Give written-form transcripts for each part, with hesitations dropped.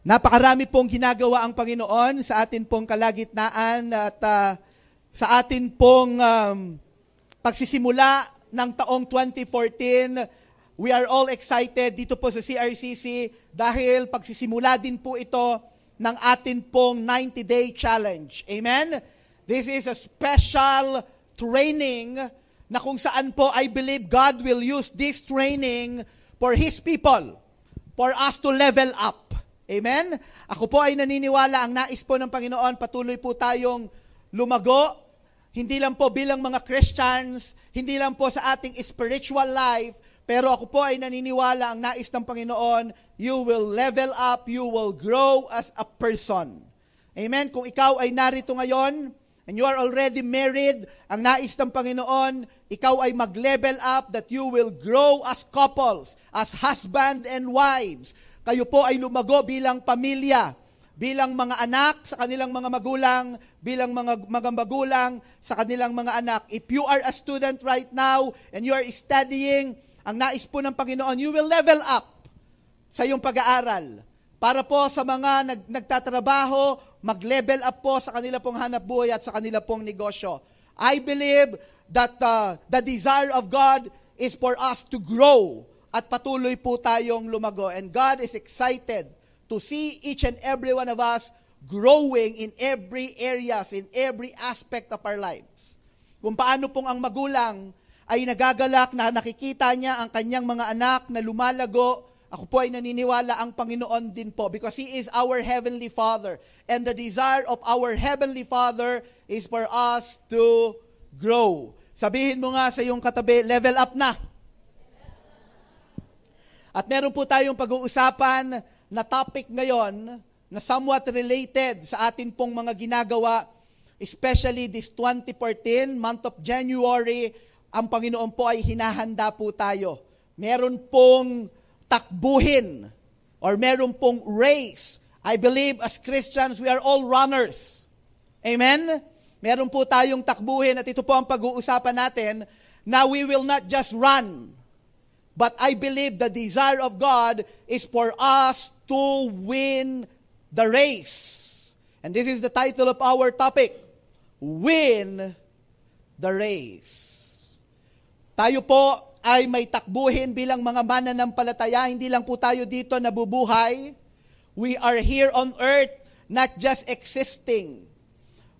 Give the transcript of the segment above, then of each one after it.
Napakarami pong ginagawa ang Panginoon sa atin pong kalagitnaan at sa atin pong pagsisimula ng taong 2014. We are all excited dito po sa CRCC dahil pagsisimula din po ito ng atin pong 90-day challenge. Amen? This is a special training na kung saan po I believe God will use this training for His people, for us to level up. Amen? Ako po ay naniniwala ang nais po ng Panginoon, patuloy po tayong lumago, hindi lang po bilang mga Christians, hindi lang po sa ating spiritual life, pero ako po ay naniniwala ang nais ng Panginoon, you will level up, you will grow as a person. Amen? Kung ikaw ay narito ngayon, and you are already married, ang nais ng Panginoon, ikaw ay mag-level up that you will grow as couples, as husband and wives. Kayo po ay lumago bilang pamilya, bilang mga anak sa kanilang mga magulang, bilang mga magulang sa kanilang mga anak. If you are a student right now and you are studying, ang nais po ng Panginoon, you will level up sa iyong pag-aaral. Para po sa mga nagtatrabaho, mag-level up po sa kanila pong hanap buhay at sa kanila pong negosyo. I believe that the desire of God is for us to grow at patuloy po tayong lumago. And God is excited to see each and every one of us growing in every areas, in every aspect of our lives. Kung paano pong ang magulang ay nagagalak na nakikita niya ang kanyang mga anak na lumalago, ako po ay naniniwala ang Panginoon din po because He is our Heavenly Father. And the desire of our Heavenly Father is for us to grow. Sabihin mo nga sa iyong katabi, level up na. At meron po tayong pag-uusapan na topic ngayon na somewhat related sa atin pong mga ginagawa, especially this 2014, month of January, ang Panginoon po ay hinahanda po tayo. Meron pong takbuhin or meron pong race. I believe as Christians, we are all runners. Amen? Meron po tayong takbuhin at ito po ang pag-uusapan natin na we will not just run. But I believe the desire of God is for us to win the race. And this is the title of our topic, Win the Race. Tayo po ay may takbuhin bilang mga mananampalataya. Hindi lang po tayo dito nabubuhay. We are here on earth, not just existing.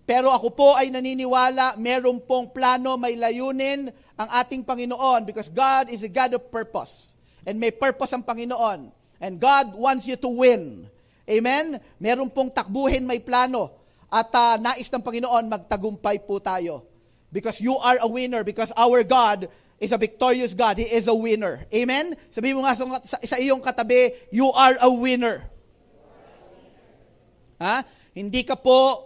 Pero ako po ay naniniwala, meron pong plano, may layunin ang ating Panginoon because God is a God of purpose. And may purpose ang Panginoon. And God wants you to win. Amen? Meron pong takbuhin, may plano. At nais ng Panginoon, magtagumpay po tayo. Because you are a winner. Because our God is a victorious God. He is a winner. Amen? Sabihin mo nga sa iyong katabi, you are a winner. Ha? Hindi ka po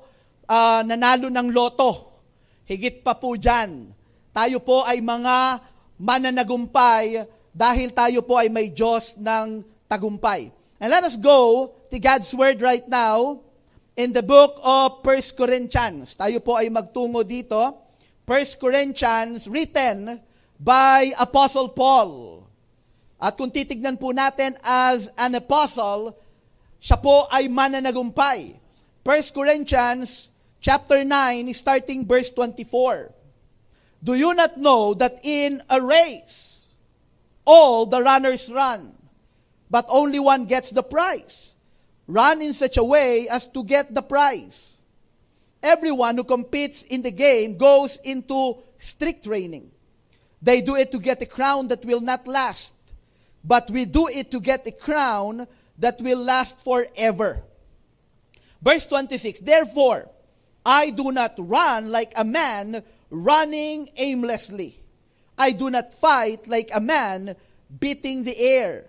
nanalo ng loto. Higit pa po dyan. Tayo po ay mga mananagumpay dahil tayo po ay may Diyos ng tagumpay. And let us go to God's Word right now in the book of 1 Corinthians. Tayo po ay magtungo dito. 1 Corinthians written by Apostle Paul. At kung titignan po natin as an apostle, siya po ay mananagumpay. 1 Corinthians chapter 9, starting verse 24. Do you not know that in a race, all the runners run, but only one gets the prize? Run in such a way as to get the prize. Everyone who competes in the game goes into strict training. They do it to get a crown that will not last, but we do it to get a crown that will last forever. Verse 26, therefore, I do not run like a man running aimlessly. I do not fight like a man beating the air.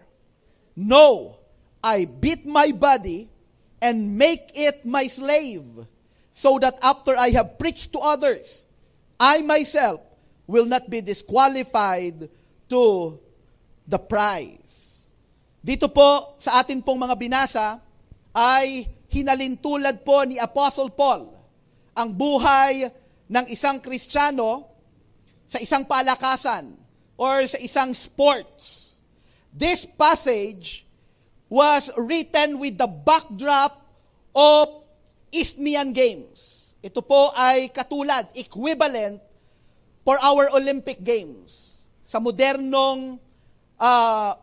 No, I beat my body and make it my slave, so that after I have preached to others, I myself will not be disqualified to the prize. Dito po sa atin pong mga binasa ay hinalintulad po ni Apostle Paul ang buhay ng isang Kristiyano sa isang palakasan or sa isang sports. This passage was written with the backdrop of Isthmian Games. Ito po ay katulad, equivalent for our Olympic Games sa modernong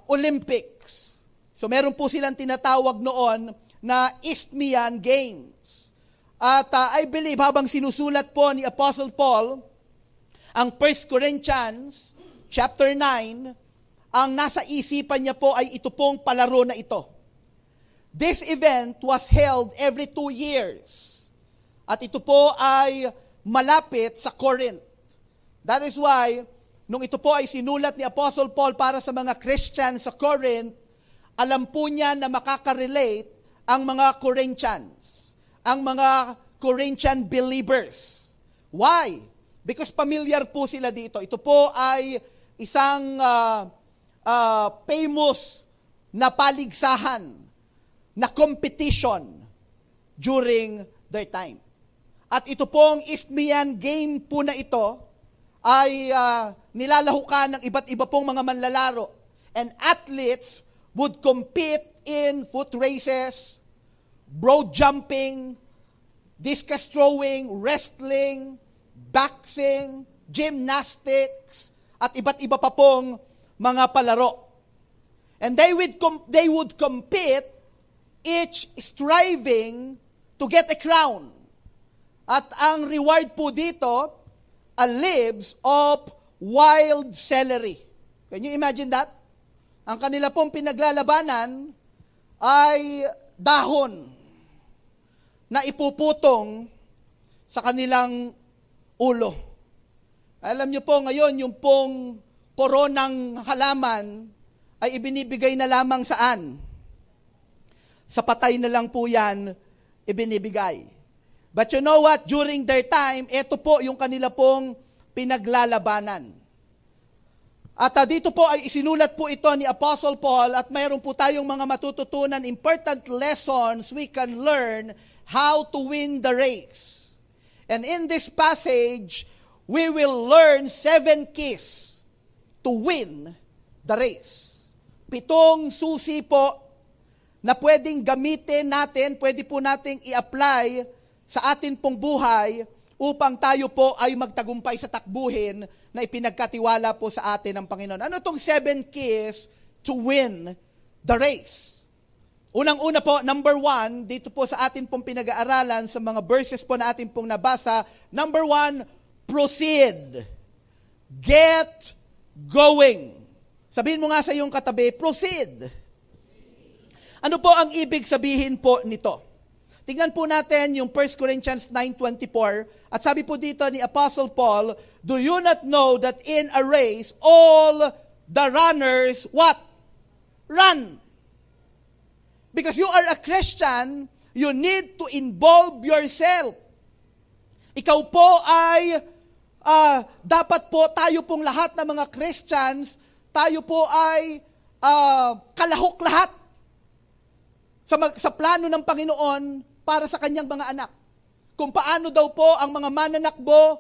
Olympics. So meron po silang tinatawag noon na Isthmian Games. At I believe habang sinusulat po ni Apostle Paul ang 1 Corinthians chapter 9, ang nasa isipan niya po ay ito pong palaro na ito. This event was held every 2 years. At ito po ay malapit sa Corinth. That is why, nung ito po ay sinulat ni Apostle Paul para sa mga Christians sa Corinth, alam po niya na makaka-relate ang mga Corinthians, ang mga Corinthian believers. Why? Because familiar po sila dito. Ito po ay isang famous na paligsahan, na competition during their time. At ito pong Isthmian game po na ito ay nilalahukan ng iba't iba pong mga manlalaro. And athletes would compete in foot races, broad jumping, discus throwing, wrestling, boxing, gymnastics, at iba't iba pa pong mga palaro. And they would compete, each striving to get a crown. At ang reward po dito, a leaves of wild celery. Can you imagine that? Ang kanila pong pinaglalabanan ay dahon na ipuputong sa kanilang ulo. Alam niyo po ngayon, yung pong koronang halaman ay ibinibigay na lamang saan? Sa patay na lang po yan ibinibigay. But you know what? During their time, ito po yung kanila pong pinaglalabanan. At dito po ay isinulat po ito ni Apostle Paul at mayroon po tayong mga matututunan, important lessons we can learn how to win the race. And in this passage, we will learn 7 keys to win the race. 7 susi po na pwedeng gamitin natin, pwede po nating i-apply sa atin pong buhay upang tayo po ay magtagumpay sa takbuhin na ipinagkatiwala po sa atin ng Panginoon. Ano itong 7 keys to win the race? Unang-una po, number 1, dito po sa atin pong pinag-aaralan sa mga verses po na atin pong nabasa, number 1, proceed. Get going. Sabihin mo nga sa iyong katabi, proceed. Ano po ang ibig sabihin po nito? Tingnan po natin yung 1 Corinthians 9:24 at sabi po dito ni Apostle Paul, do you not know that in a race all the runners what? Run. Because you are a Christian, you need to involve yourself. Ikaw po ay dapat po tayo pong lahat ng mga Christians, tayo po ay kalahok lahat sa plano ng Panginoon para sa kanyang mga anak. Kung paano daw po ang mga mananakbo,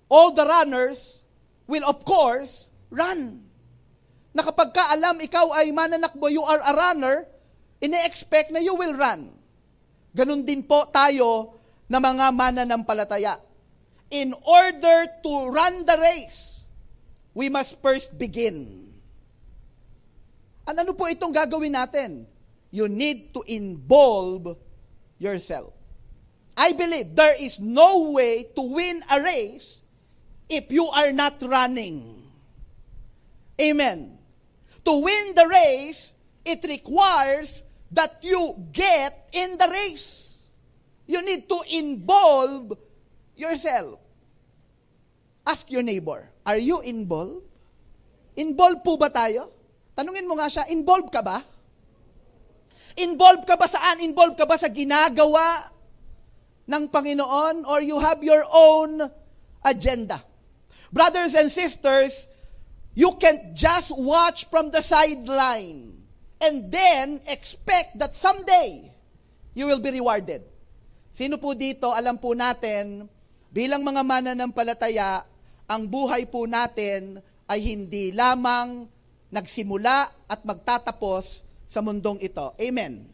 all the runners will of course run. Na kapag ka alam ikaw ay mananakbo, you are a runner, ine-expect na you will run. Ganun din po tayo na mga mananampalataya. In order to run the race, we must first begin. Ano po itong gagawin natin? You need to involve yourself. I believe there is no way to win a race if you are not running. Amen. To win the race, it requires that you get in the race. You need to involve yourself. Ask your neighbor, are you involved? Involved po ba tayo? Tanungin mo nga siya, involved ka ba? Involved ka ba saan? Involved ka ba sa ginagawa ng Panginoon? Or you have your own agenda? Brothers and sisters, you can't just watch from the sideline and then expect that someday you will be rewarded. Sino po dito, alam po natin, bilang mga mananampalataya, ang buhay po natin ay hindi lamang nagsimula at magtatapos sa mundong ito. Amen.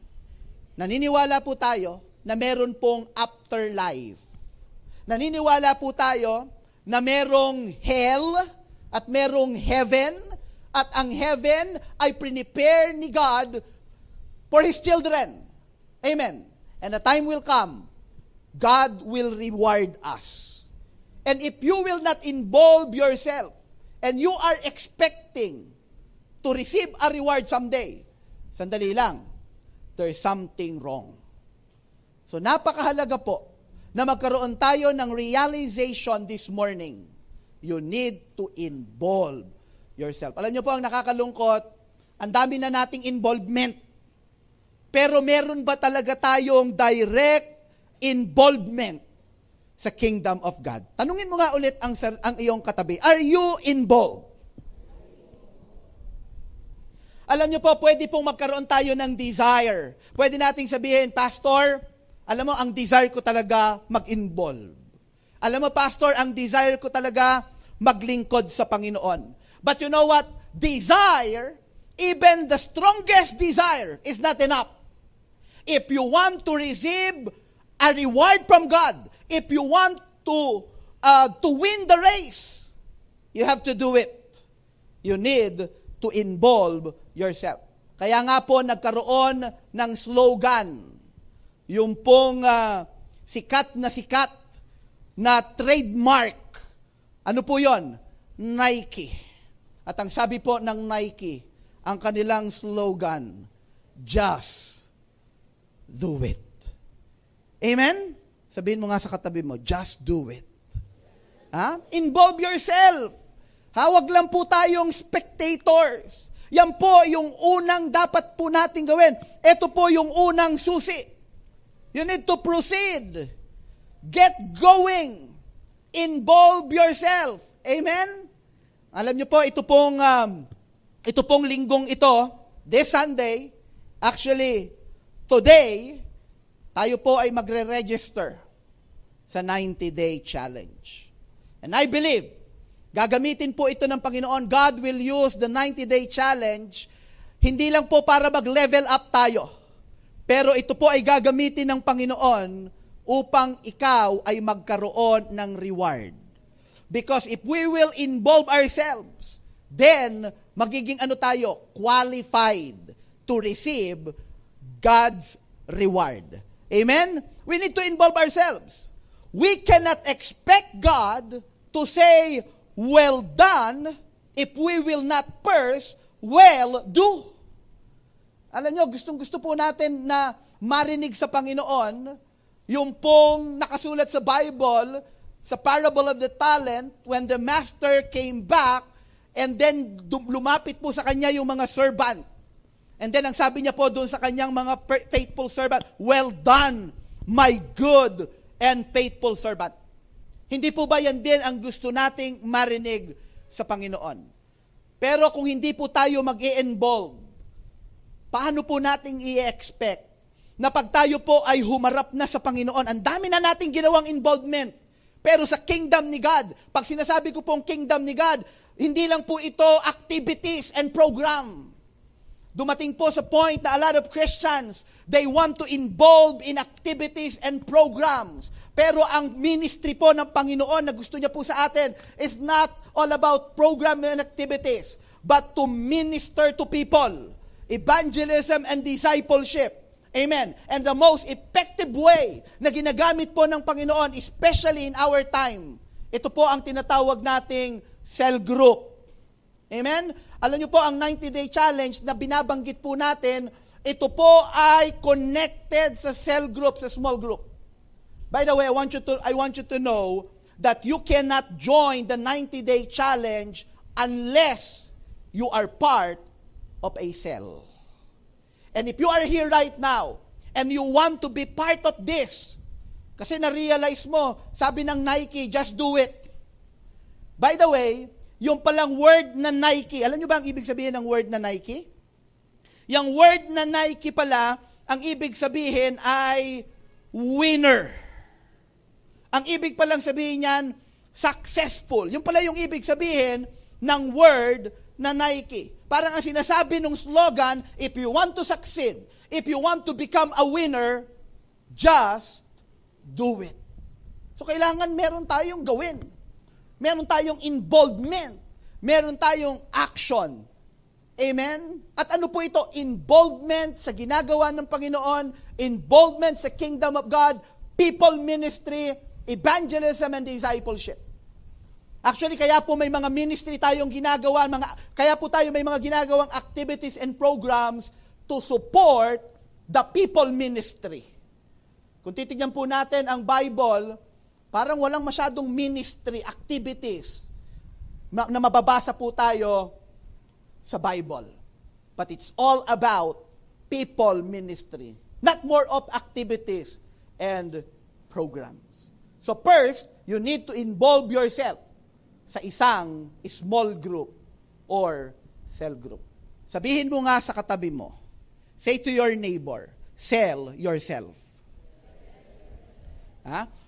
Naniniwala po tayo na meron pong afterlife. Naniniwala po tayo na merong hell at merong heaven, at ang heaven ay prepare ni God for His children. Amen. And a time will come, God will reward us. And if you will not involve yourself, and you are expecting to receive a reward someday, sandali lang, there's something wrong. So napakahalaga po na magkaroon tayo ng realization this morning. You need to involve yourself. Alam niyo po, ang nakakalungkot, ang dami na nating involvement. Pero meron ba talaga tayong direct involvement sa kingdom of God? Tanungin mo nga ulit ang iyong katabi. Are you involved? Alam niyo po, pwede pong magkaroon tayo ng desire. Pwede nating sabihin, Pastor, alam mo, ang desire ko talaga mag-involve. Alam mo, Pastor, ang desire ko talaga maglingkod sa Panginoon. But you know what? Desire, even the strongest desire, is not enough. If you want to receive a reward from God, if you want to win the race, you have to do it. You need to involve yourself. Kaya nga po nagkaroon ng slogan, yung pong sikat na trademark. Ano po yon? Nike. At ang sabi po ng Nike, ang kanilang slogan, just do it. Amen? Sabihin mo nga sa katabi mo, just do it. Ha? Involve yourself. Wag lang po tayong spectators. Yan po yung unang dapat po natin gawin. Ito po yung unang susi. You need to proceed. Get going. Involve yourself. Amen? Alam niyo po, ito pong linggong ito, this Sunday, actually, today, tayo po ay magre-register sa 90-day challenge. And I believe, gagamitin po ito ng Panginoon. God will use the 90-day challenge, hindi lang po para mag-level up tayo, pero ito po ay gagamitin ng Panginoon upang ikaw ay magkaroon ng reward. Because if we will involve ourselves, then magiging qualified to receive God's reward. Amen? We need to involve ourselves. We cannot expect God to say, well done, if we will not first, well do. Alam nyo, gustong-gusto po natin na marinig sa Panginoon yung pong nakasulat sa Bible, sa parable of the talent, when the master came back, and then lumapit po sa kanya yung mga servant. And then ang sabi niya po doon sa kanyang mga faithful servant, well done, my good and faithful servant. Hindi po ba yan din ang gusto nating marinig sa Panginoon? Pero kung hindi po tayo mag-i-involve, paano po nating i-expect na pag tayo po ay humarap na sa Panginoon, ang dami na nating ginawang involvement. Pero sa kingdom ni God, pag sinasabi ko pong kingdom ni God, hindi lang po ito activities and program. Dumating po sa point na a lot of Christians, they want to involve in activities and programs. Pero ang ministry po ng Panginoon na gusto niya po sa atin is not all about program and activities, but to minister to people. Evangelism and discipleship. Amen. And the most effective way na ginagamit po ng Panginoon, especially in our time, ito po ang tinatawag nating cell group. Amen? Alam niyo po, ang 90-day challenge na binabanggit po natin, ito po ay connected sa cell group, sa small group. By the way, I want you to know that you cannot join the 90-day challenge unless you are part of a cell. And if you are here right now, and you want to be part of this, kasi na-realize mo, sabi ng Nike, just do it. By the way, yung palang word na Nike, alam nyo ba ang ibig sabihin ng word na Nike? Yung word na Nike pala, ang ibig sabihin ay winner. Ang ibig palang sabihin niyan, successful. Yung pala yung ibig sabihin ng word na Nike. Parang ang sinasabi ng slogan, if you want to succeed, if you want to become a winner, just do it. So kailangan meron tayong gawin. Meron tayong involvement. Meron tayong action. Amen? At ano po ito? Involvement sa ginagawa ng Panginoon, involvement sa kingdom of God, people ministry, evangelism, and discipleship. Actually, kaya po may mga ministry tayong ginagawa, kaya po tayo may mga ginagawang activities and programs to support the people ministry. Kung titignan po natin ang Bible, parang walang masyadong ministry activities na mababasa po tayo sa Bible. But it's all about people ministry. Not more of activities and programs. So first, you need to involve yourself sa isang small group or cell group. Sabihin mo nga sa katabi mo, say to your neighbor, sell yourself.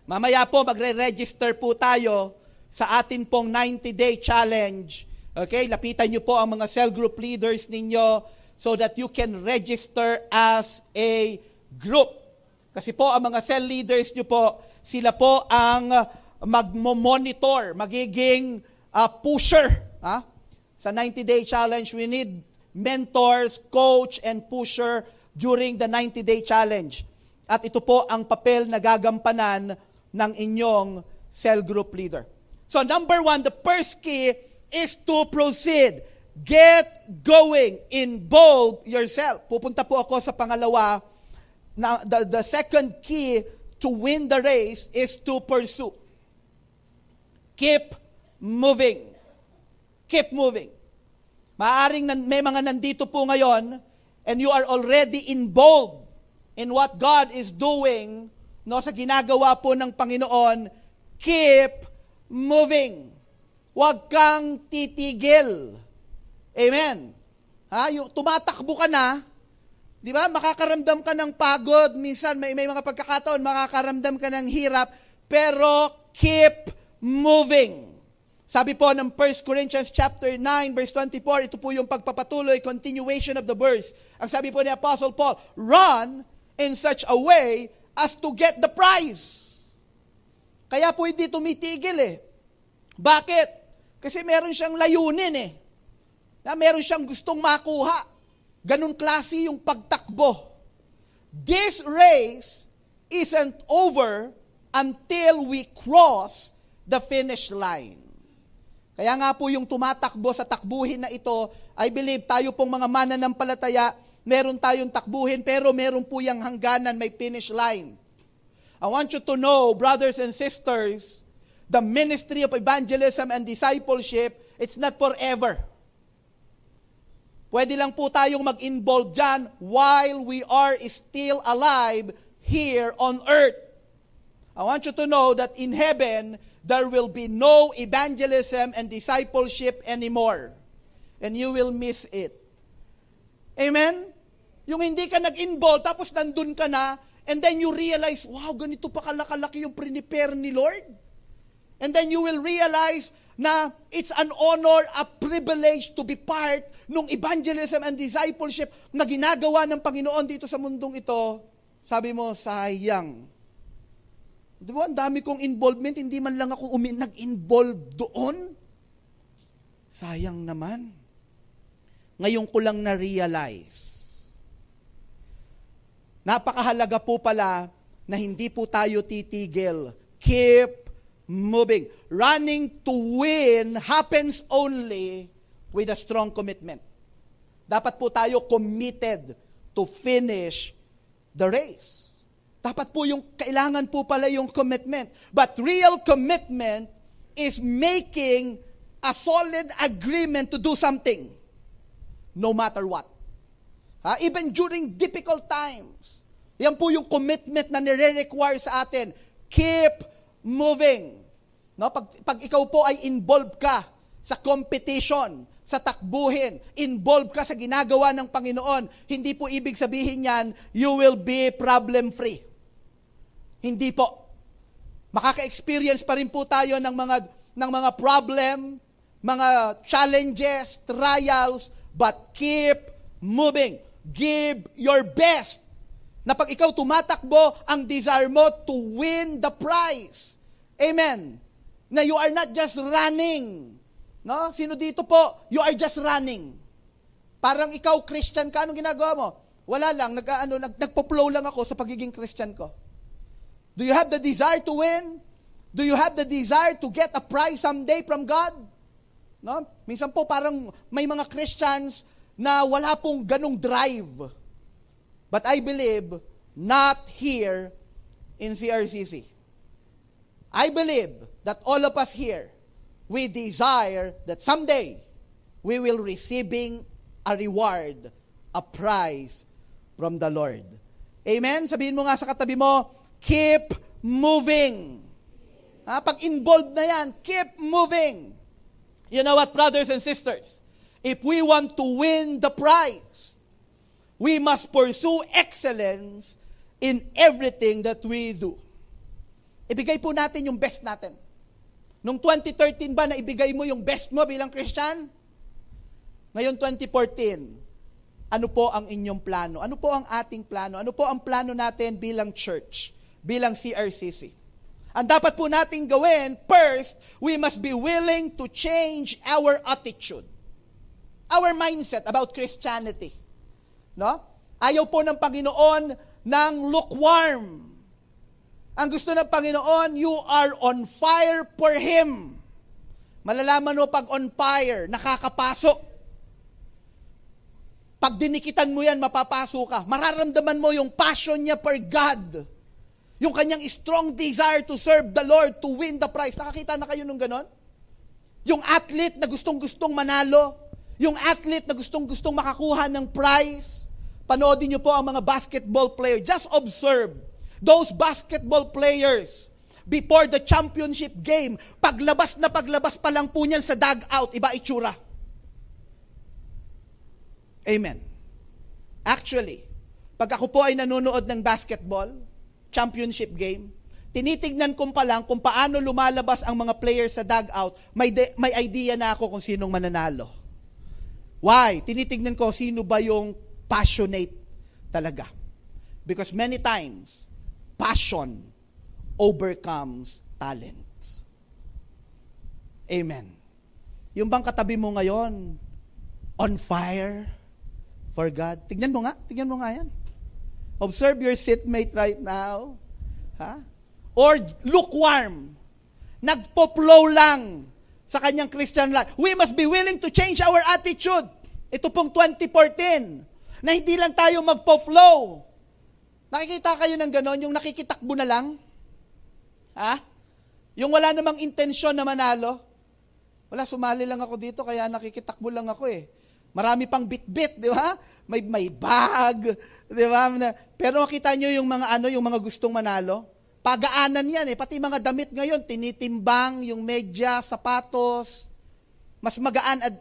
Mamaya po, magre-register po tayo sa atin pong 90-day challenge. Okay, lapitan niyo po ang mga cell group leaders ninyo so that you can register as a group. Kasi po, ang mga cell leaders niyo po, sila po ang magmo-monitor, magiging pusher. Sa 90-day challenge, we need mentors, coach, and pusher during the 90-day challenge. At ito po ang papel na gagampanan ng inyong cell group leader. So number 1, the first key is to proceed. Get going. Involve yourself. Pupunta po ako sa pangalawa. Now, the second key to win the race is to pursue. Keep moving. Keep moving. Maaring may mga nandito po ngayon and you are already involved in what God is doing, sa ginagawa po ng Panginoon. Keep moving. Huwag kang titigil. Amen. Yung tumatakbo ka na, di ba? Makakaramdam ka ng pagod. Minsan may mga pagkakataon, makakaramdam ka ng hirap. Pero keep moving. Sabi po ng 1 Corinthians chapter 9, verse 24, ito po yung pagpapatuloy, continuation of the verse. Ang sabi po ni Apostle Paul, run in such a way as to get the prize. Kaya po hindi tumitigil Bakit? Kasi meron siyang layunin Meron siyang gustong makuha. Ganun klase yung pagtakbo. This race isn't over until we cross the finish line. Kaya nga po yung tumatakbo sa takbuhin na ito, I believe tayo pong mga mananampalataya, meron tayong takbuhin, pero meron po yung hangganan, may finish line. I want you to know, brothers and sisters, the ministry of evangelism and discipleship, it's not forever. Pwede lang po tayong mag-involve dyan while we are still alive here on earth. I want you to know that in heaven, there will be no evangelism and discipleship anymore. And you will miss it. Amen? Yung hindi ka nag-involve, tapos nandun ka na, and then you realize, wow, ganito pa kalaki yung prepare ni Lord. And then you will realize na it's an honor, a privilege to be part ng evangelism and discipleship na ginagawa ng Panginoon dito sa mundong ito. Sabi mo, sayang. Di ba, ang dami kong involvement, hindi man lang ako nag-involve doon. Sayang naman. Ngayon ko lang na-realize. Napakahalaga po pala na hindi po tayo titigil. Keep moving. Running to win happens only with a strong commitment. Dapat po tayo committed to finish the race. Dapat po kailangan po pala yung commitment. But real commitment is making a solid agreement to do something. No matter what. Even during difficult times. Yan po yung commitment na nire-require sa atin. Keep moving. Pag ikaw po ay involved ka sa competition, sa takbuhin, involved ka sa ginagawa ng Panginoon, hindi po ibig sabihin yan, you will be problem-free. Hindi po. Makaka-experience pa rin po tayo ng mga problem, mga challenges, trials, but keep moving. Give your best. Na pag ikaw tumatakbo, ang desire mo to win the prize. Amen. Na you are not just running. No? Sino dito po? You are just running. Parang ikaw Christian ka, anong ginagawa mo? Wala lang, nagpo-flow lang ako sa pagiging Christian ko. Do you have the desire to win? Do you have the desire to get a prize someday from God? No? Minsan po parang may mga Christians na wala pong ganong drive. But I believe, not here in CRCC. I believe that all of us here, we desire that someday, we will receiving a reward, a prize from the Lord. Amen? Sabihin mo nga sa katabi mo, keep moving. Pag involved na yan, keep moving. You know what, brothers and sisters? If we want to win the prize, we must pursue excellence in everything that we do. Ibigay po natin yung best natin. Noong 2013 ba na ibigay mo yung best mo bilang Christian? Ngayon 2014, ano po ang inyong plano? Ano po ang ating plano? Ano po ang plano natin bilang church, bilang CRCC? Ang dapat po natin gawin, first, we must be willing to change our attitude. Our mindset about Christianity. No? Ayaw po ng Panginoon ng lukewarm. Ang gusto ng Panginoon, you are on fire for Him. Malalaman mo pag on fire, nakakapasok. Pag dinikitan mo yan, mapapasok ka. Mararamdaman mo yung passion niya for God. Yung kanyang strong desire to serve the Lord, to win the prize. Nakakita na kayo nung ganon? Yung athlete na gustong-gustong manalo, yung athlete na gustong-gustong makakuha ng prize. Panoodin niyo po ang mga basketball player. Just observe those basketball players before the championship game. Paglabas pa lang po niyan sa dugout, iba itsura. Amen. Actually, pag ako po ay nanonood ng basketball, championship game, tinitignan ko pa lang kung paano lumalabas ang mga players sa dugout, may idea na ako kung sinong mananalo. Why? Tinitignan ko sino ba yung passionate talaga. Because many times, passion overcomes talent. Amen. Yung bang katabi mo ngayon, on fire for God? Tignan mo nga yan. Observe your seatmate right now. Ha? Or lukewarm. Nagpo-flow lang sa kanyang Christian life. We must be willing to change our attitude. Ito pong 2014, na hindi lang tayo magpo-flow. Nakikita kayo ng ganon, yung nakikitakbo na lang? Ha? Yung wala namang intensyon na manalo? Wala, sumali lang ako dito, kaya nakikitakbo lang ako eh. Marami pang bit-bit, di ba? May bag, di ba? Pero makita nyo yung mga gustong manalo? Pagaanan yan eh. Pati mga damit ngayon, tinitimbang, yung medyas, sapatos. Mas magaan at